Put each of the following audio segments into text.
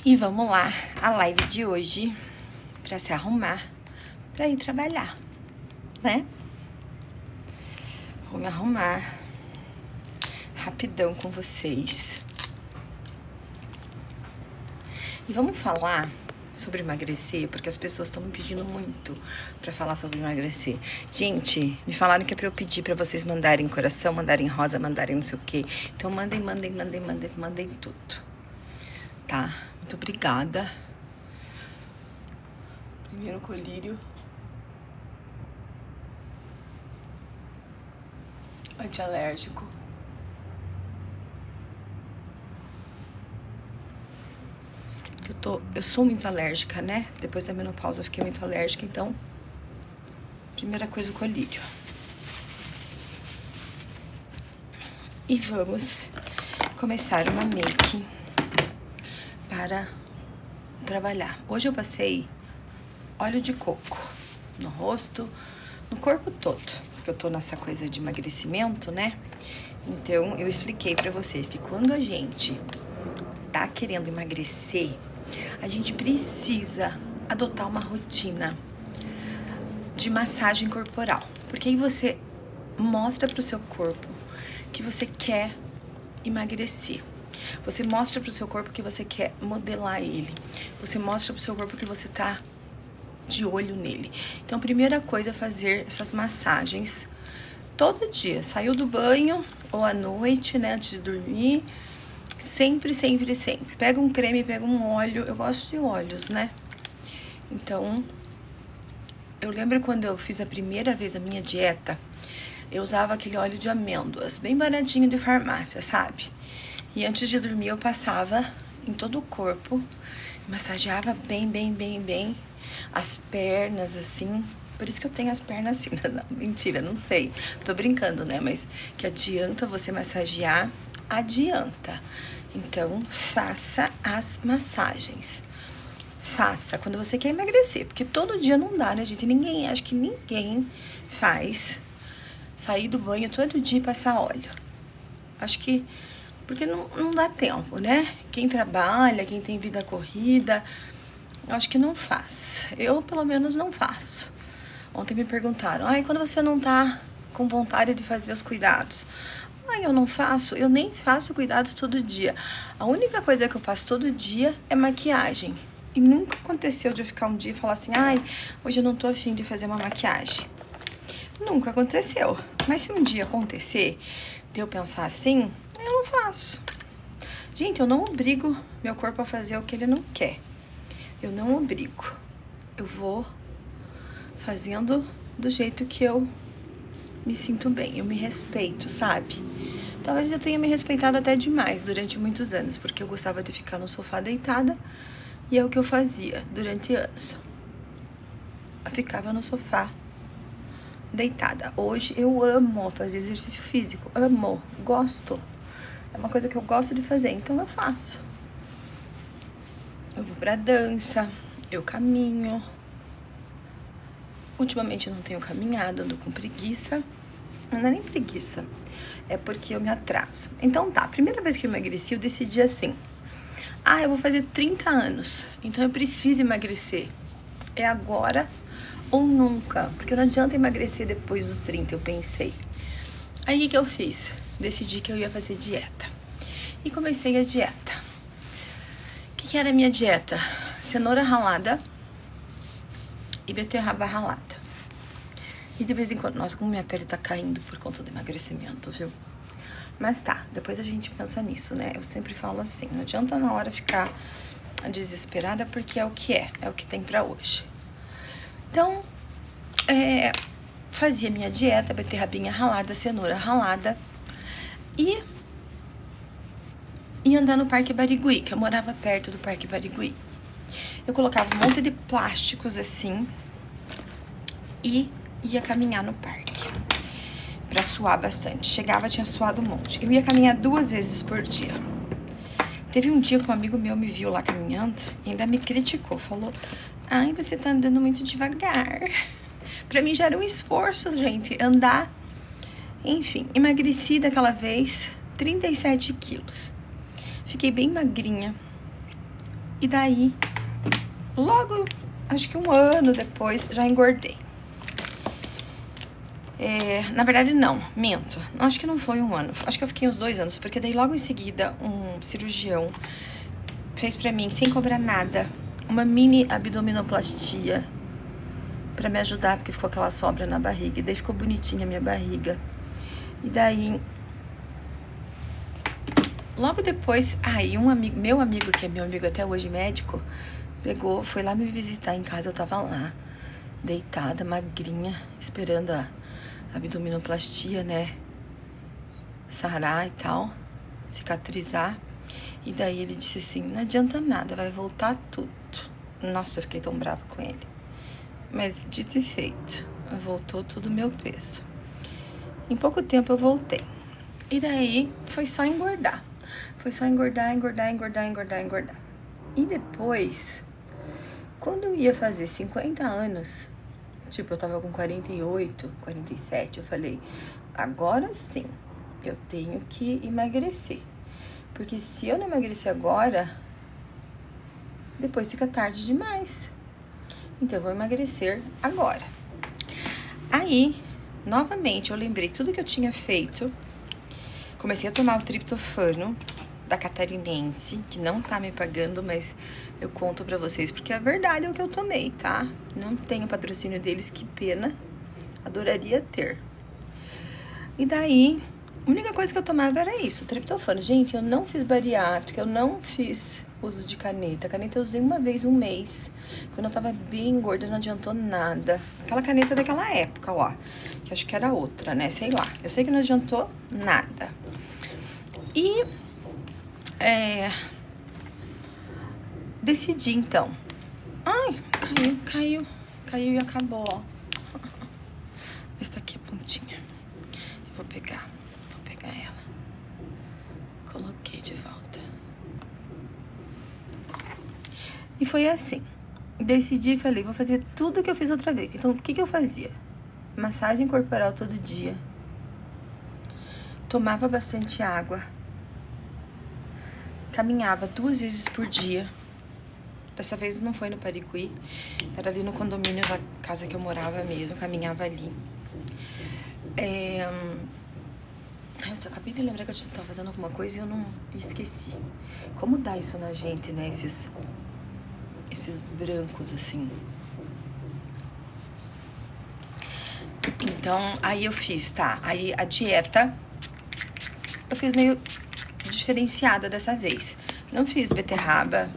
E vamos lá, a live de hoje pra se arrumar pra ir trabalhar, né? Vou me arrumar rapidão com vocês. E vamos falar sobre emagrecer, porque as pessoas estão me pedindo muito pra falar sobre emagrecer. Gente, me falaram que é pra eu pedir pra vocês mandarem coração, mandarem rosa, mandarem não sei o quê. Então mandem tudo, tá? Muito obrigada. Primeiro colírio. Antialérgico. Eu sou muito alérgica, né? Depois da menopausa eu fiquei muito alérgica, então primeira coisa, o colírio. E vamos começar uma make para trabalhar. Hoje eu passei óleo de coco no rosto, no corpo todo, porque eu tô nessa coisa de emagrecimento, né? Então eu expliquei pra vocês que quando a gente tá querendo emagrecer, a gente precisa adotar uma rotina de massagem corporal, porque aí você mostra pro seu corpo que você quer emagrecer. Você mostra pro seu corpo que você quer modelar ele. Você mostra pro seu corpo que você tá de olho nele. Então a primeira coisa é fazer essas massagens todo dia. Saiu do banho ou à noite, né, antes de dormir. Sempre. Pega um creme, pega um óleo. Eu gosto de óleos, né? Então, eu lembro quando eu fiz a primeira vez a minha dieta, eu usava aquele óleo de amêndoas, bem baratinho de farmácia, sabe? E antes de dormir eu passava em todo o corpo, massageava bem as pernas, assim. Por isso que eu tenho as pernas assim. Não, mentira, não sei. Tô brincando, né? Mas que adianta você massagear, adianta. Então, faça as massagens. Faça quando você quer emagrecer, porque todo dia não dá, né, gente? Acho que ninguém faz sair do banho todo dia e passar óleo. Acho que porque não dá tempo, né? Quem trabalha, quem tem vida corrida, acho que não faz. Eu, pelo menos, não faço. Ontem me perguntaram, quando você não tá com vontade de fazer os cuidados? Eu não faço, eu nem faço cuidado todo dia. A única coisa que eu faço todo dia é maquiagem. E nunca aconteceu de eu ficar um dia e falar assim, hoje eu não tô afim de fazer uma maquiagem. Nunca aconteceu. Mas se um dia acontecer de eu pensar assim, eu não faço. Gente, eu não obrigo meu corpo a fazer o que ele não quer. Eu não obrigo. Eu vou fazendo do jeito que eu me sinto bem. Eu me respeito, sabe? Talvez eu tenha me respeitado até demais durante muitos anos, porque eu gostava de ficar no sofá deitada e é o que eu fazia durante anos. Eu ficava no sofá deitada. Hoje eu amo fazer exercício físico. Amo, gosto. É uma coisa que eu gosto de fazer, então eu faço. Eu vou pra dança, eu caminho. Ultimamente eu não tenho caminhado, ando com preguiça. Não é nem preguiça, é porque eu me atraso. Então tá, a primeira vez que eu emagreci, eu decidi assim. Eu vou fazer 30 anos, então eu preciso emagrecer. É agora ou nunca, porque não adianta emagrecer depois dos 30, eu pensei. Aí o que eu fiz? Decidi que eu ia fazer dieta. E comecei a dieta. O que era a minha dieta? Cenoura ralada e beterraba ralada. E de vez em quando, nossa, como minha pele tá caindo por conta do emagrecimento, viu? Mas tá, depois a gente pensa nisso, né? Eu sempre falo assim, não adianta na hora ficar desesperada, porque é o que tem pra hoje. Então, fazia minha dieta, beterrabinha ralada, cenoura ralada e ia andar no Parque Barigui, que eu morava perto do Parque Barigui. Eu colocava um monte de plásticos assim e ia caminhar no parque pra suar bastante. Chegava, tinha suado um monte. Eu ia caminhar 2 vezes por dia. Teve um dia que um amigo meu me viu lá caminhando e ainda me criticou. Falou, você tá andando muito devagar. Pra mim já era um esforço, gente, andar. Enfim, emagreci daquela vez 37 quilos. Fiquei bem magrinha. E daí, logo, acho que 1 ano depois, já engordei. Na verdade, não, minto. Acho que não foi 1 ano. Acho que eu fiquei uns 2 anos, porque daí logo em seguida um cirurgião fez pra mim, sem cobrar nada, uma mini abdominoplastia pra me ajudar, porque ficou aquela sobra na barriga. E daí ficou bonitinha a minha barriga. E daí, logo depois, aí meu amigo, que é meu amigo até hoje, médico, pegou, foi lá me visitar em casa. Eu tava lá, deitada, magrinha, esperando a abdominoplastia, né, sarar e tal, cicatrizar. E daí ele disse assim, não adianta nada, vai voltar tudo. Nossa, eu fiquei tão brava com ele. Mas dito e feito, voltou tudo o meu peso. Em pouco tempo eu voltei. E daí foi só engordar. Foi só engordar. E depois, quando eu ia fazer 50 anos, tipo, eu tava com 48, 47, eu falei, agora sim, eu tenho que emagrecer. Porque se eu não emagrecer agora, depois fica tarde demais. Então eu vou emagrecer agora. Aí, novamente, eu lembrei tudo que eu tinha feito. Comecei a tomar o triptofano da Catarinense, que não tá me pagando, mas eu conto pra vocês, porque a verdade é o que eu tomei, tá? Não tenho patrocínio deles, que pena. Adoraria ter. E daí, a única coisa que eu tomava era isso, triptofano. Gente, eu não fiz bariátrica, eu não fiz uso de caneta. A caneta eu usei uma vez, 1 mês. Quando eu tava bem gorda, não adiantou nada. Aquela caneta daquela época, ó. Que acho que era outra, né? Sei lá. Eu sei que não adiantou nada. E decidi, então. Ai, caiu e acabou, ó. Essa aqui é a pontinha. Eu vou pegar ela. Coloquei de volta. E foi assim. Decidi e falei, vou fazer tudo que eu fiz outra vez. Então, o que eu fazia? Massagem corporal todo dia. Tomava bastante água. Caminhava 2 vezes por dia. Dessa vez não foi no Paricuí. Era ali no condomínio da casa que eu morava mesmo. Caminhava ali. Eu acabei de lembrar que eu tava fazendo alguma coisa e eu não esqueci. Como dá isso na gente, né? Esses brancos, assim. Então, aí eu fiz, tá? Aí a dieta eu fiz meio diferenciada dessa vez. Não fiz beterraba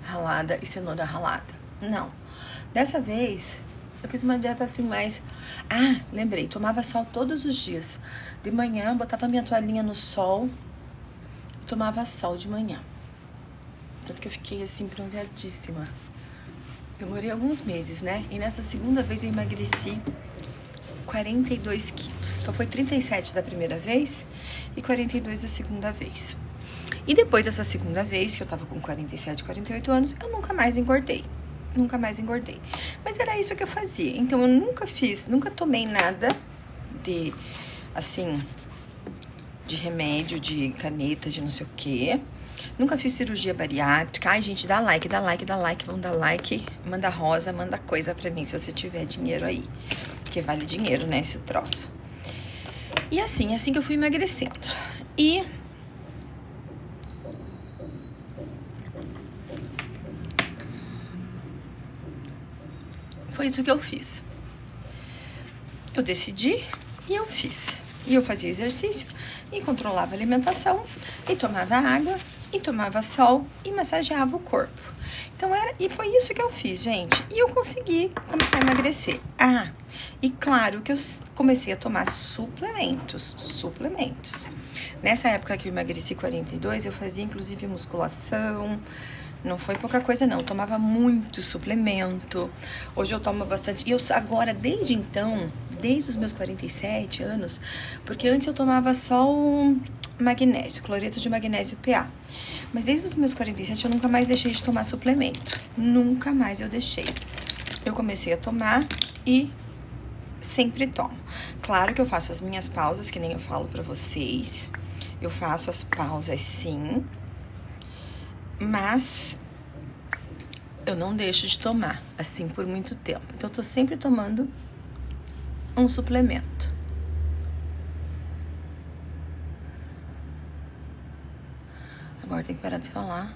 ralada e cenoura ralada. Não. Dessa vez, eu fiz uma dieta assim mais... Ah, lembrei. Tomava sol todos os dias. De manhã, botava minha toalhinha no sol e tomava sol de manhã. Tanto que eu fiquei assim, bronzeadíssima. Demorei alguns meses, né? E nessa segunda vez eu emagreci 42 quilos. Então foi 37 da primeira vez e 42 da segunda vez. E depois dessa segunda vez, que eu tava com 47, 48 anos, eu nunca mais engordei. Nunca mais engordei. Mas era isso que eu fazia. Então eu nunca tomei nada de, assim, de remédio, de caneta, de não sei o quê. Nunca fiz cirurgia bariátrica. Ai, gente, dá like, vamos dar like. Manda rosa, manda coisa pra mim, se você tiver dinheiro aí. Porque vale dinheiro, né, esse troço. E assim, é assim que eu fui emagrecendo. E... foi isso que eu fiz. Eu decidi e eu fiz. E eu fazia exercício e controlava a alimentação e tomava água e tomava sol e massageava o corpo. Então e foi isso que eu fiz, gente. E eu consegui começar a emagrecer. Ah, e claro que eu comecei a tomar suplementos. Nessa época que eu emagreci 42, eu fazia inclusive musculação. Não foi pouca coisa, não. Eu tomava muito suplemento. Hoje eu tomo bastante. E eu agora, desde então, desde os meus 47 anos, porque antes eu tomava só um magnésio, cloreto de magnésio PA. Mas desde os meus 47 eu nunca mais deixei de tomar suplemento. Nunca mais eu deixei. Eu comecei a tomar e sempre tomo. Claro que eu faço as minhas pausas, que nem eu falo pra vocês. Eu faço as pausas sim. Mas eu não deixo de tomar, assim, por muito tempo. Então, eu tô sempre tomando um suplemento. Agora tem que parar de falar,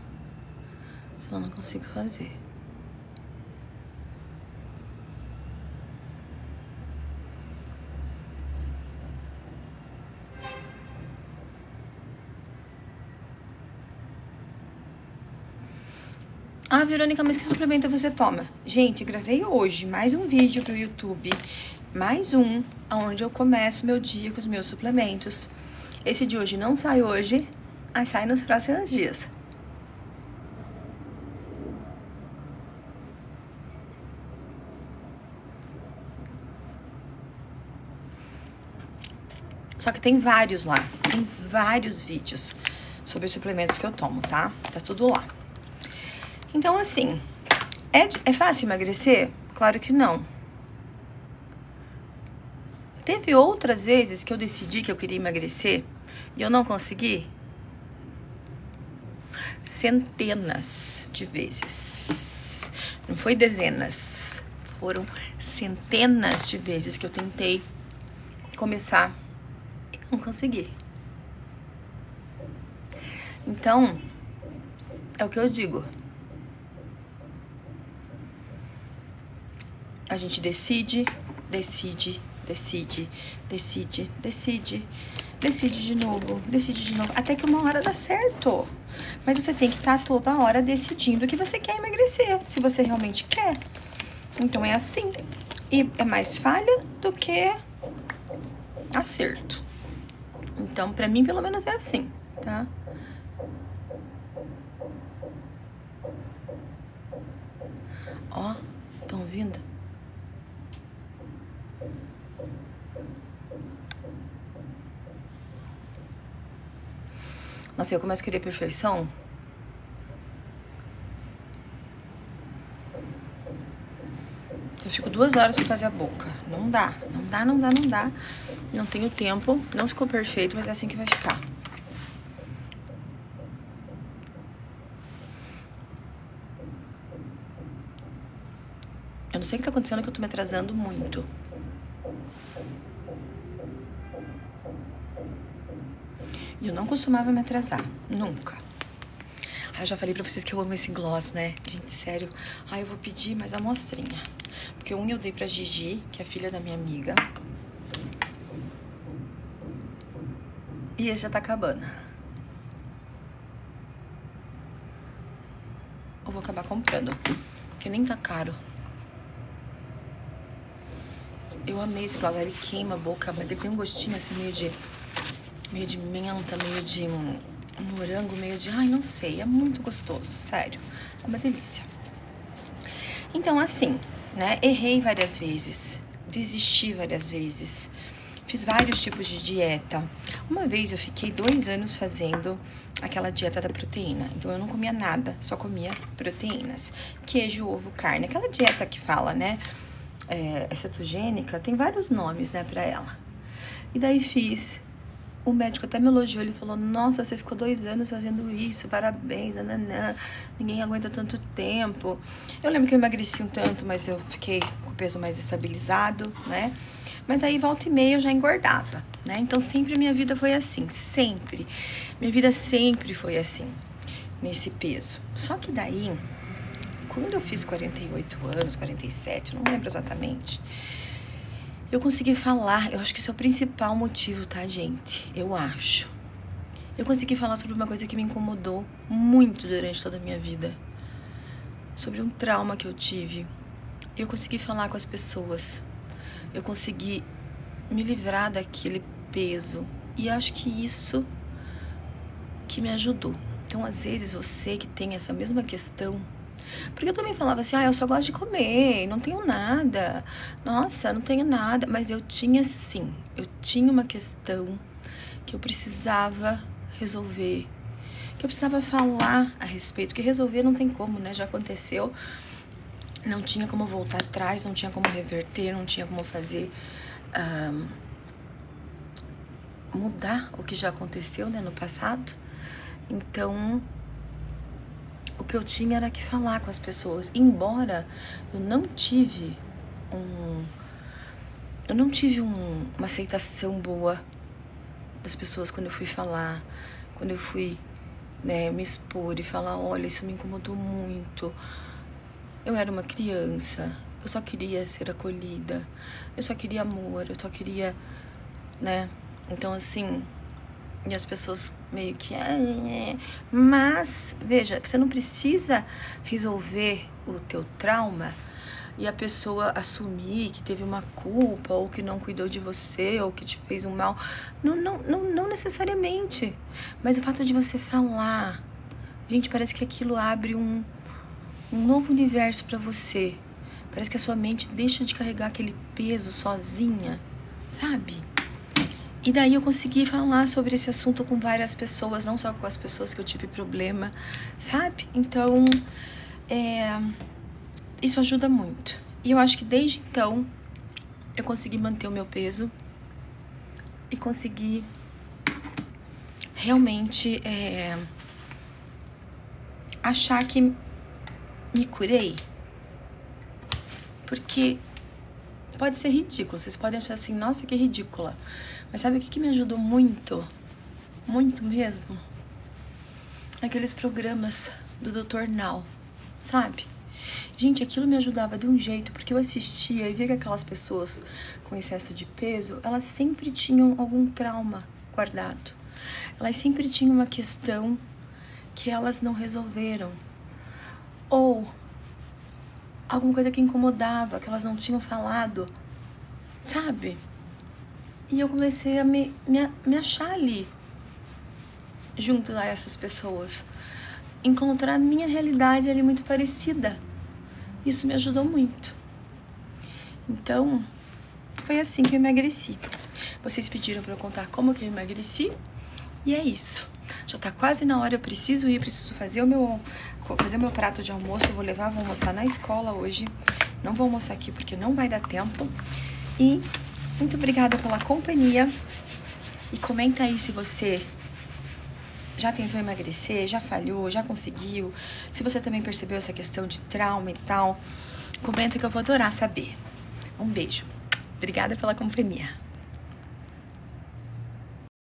senão eu não consigo fazer. Ah, Verônica, mas que suplemento você toma? Gente, eu gravei hoje mais um vídeo pro YouTube, mais um, onde eu começo meu dia com os meus suplementos. Esse de hoje não sai hoje, mas sai nos próximos dias. Só que tem vários lá, tem vários vídeos sobre os suplementos que eu tomo, tá? Tá tudo lá. Então, assim, é fácil emagrecer? Claro que não. Teve outras vezes que eu decidi que eu queria emagrecer e eu não consegui? Centenas de vezes. Não foi dezenas. Foram centenas de vezes que eu tentei começar e não consegui. Então, é o que eu digo. A gente decide de novo, até que uma hora dá certo. Mas você tem que estar toda hora decidindo que você quer emagrecer, se você realmente quer. Então é assim. E é mais falha do que acerto. Então, pra mim, pelo menos é assim, tá? Ó, estão ouvindo? Nossa, eu começo a querer perfeição. Eu fico 2 horas pra fazer a boca. Não dá. Não tenho tempo. Não ficou perfeito, mas é assim que vai ficar. Eu não sei o que tá acontecendo, que eu tô me atrasando muito. E eu não costumava me atrasar. Nunca. Eu já falei pra vocês que eu amo esse gloss, né? Gente, sério. Eu vou pedir mais amostrinha. Porque um eu dei pra Gigi, que é filha da minha amiga. E esse já tá acabando. Eu vou acabar comprando, porque nem tá caro. Eu amei esse gloss, ele queima a boca, mas ele tem um gostinho assim meio de menta, meio de morango, meio de... Ai, não sei, é muito gostoso, sério. É uma delícia. Então, assim, né, errei várias vezes, desisti várias vezes, fiz vários tipos de dieta. Uma vez eu fiquei 2 anos fazendo aquela dieta da proteína. Então, eu não comia nada, só comia proteínas. Queijo, ovo, carne. Aquela dieta que fala, né, é cetogênica, tem vários nomes, né, pra ela. E daí fiz. O médico até me elogiou, ele falou, nossa, você ficou 2 anos fazendo isso, parabéns, nananã, ninguém aguenta tanto tempo. Eu lembro que eu emagreci um tanto, mas eu fiquei com o peso mais estabilizado, né? Mas daí, volta e meia, eu já engordava, né? Então, sempre minha vida foi assim, sempre. Minha vida sempre foi assim, nesse peso. Só que daí, quando eu fiz 48 anos, 47, não lembro exatamente... Eu consegui falar, eu acho que esse é o principal motivo, tá, gente? Eu acho. Eu consegui falar sobre uma coisa que me incomodou muito durante toda a minha vida. Sobre um trauma que eu tive. Eu consegui falar com as pessoas. Eu consegui me livrar daquele peso. E acho que isso que me ajudou. Então, às vezes, você que tem essa mesma questão... Porque eu também falava assim, eu só gosto de comer, não tenho nada. Nossa, não tenho nada. Mas eu tinha sim, eu tinha uma questão que eu precisava resolver. Que eu precisava falar a respeito. Porque resolver não tem como, né? Já aconteceu. Não tinha como voltar atrás, não tinha como reverter, não tinha como fazer... mudar o que já aconteceu, né, no passado. Então... o que eu tinha era que falar com as pessoas. Embora eu não tive uma aceitação boa das pessoas quando eu fui falar, quando eu fui, né, me expor e falar, olha, isso me incomodou muito. Eu era uma criança, eu só queria ser acolhida, eu só queria amor, eu só queria, né? Então, assim, e as pessoas meio que... Mas, veja, você não precisa resolver o teu trauma e a pessoa assumir que teve uma culpa, ou que não cuidou de você, ou que te fez um mal. Não necessariamente. Mas o fato de você falar, gente, parece que aquilo abre um novo universo pra você. Parece que a sua mente deixa de carregar aquele peso sozinha, sabe? E daí eu consegui falar sobre esse assunto com várias pessoas, não só com as pessoas que eu tive problema, sabe? Então, isso ajuda muito. E eu acho que desde então, eu consegui manter o meu peso e consegui realmente achar que me curei. Porque pode ser ridículo, vocês podem achar assim, nossa, que ridícula. Mas sabe o que me ajudou muito? Muito mesmo? Aqueles programas do Dr. Now, sabe? Gente, aquilo me ajudava de um jeito, porque eu assistia e via que aquelas pessoas com excesso de peso, elas sempre tinham algum trauma guardado. Elas sempre tinham uma questão que elas não resolveram. Ou alguma coisa que incomodava, que elas não tinham falado, sabe? E eu comecei a me achar ali, junto a essas pessoas. Encontrar a minha realidade ali muito parecida. Isso me ajudou muito. Então, foi assim que eu emagreci. Vocês pediram pra eu contar como que eu emagreci. E é isso. Já tá quase na hora, eu preciso ir, preciso fazer o meu prato de almoço. Eu vou almoçar na escola hoje. Não vou almoçar aqui porque não vai dar tempo. E muito obrigada pela companhia. E comenta aí se você já tentou emagrecer, já falhou, já conseguiu. Se você também percebeu essa questão de trauma e tal, comenta que eu vou adorar saber. Um beijo. Obrigada pela companhia.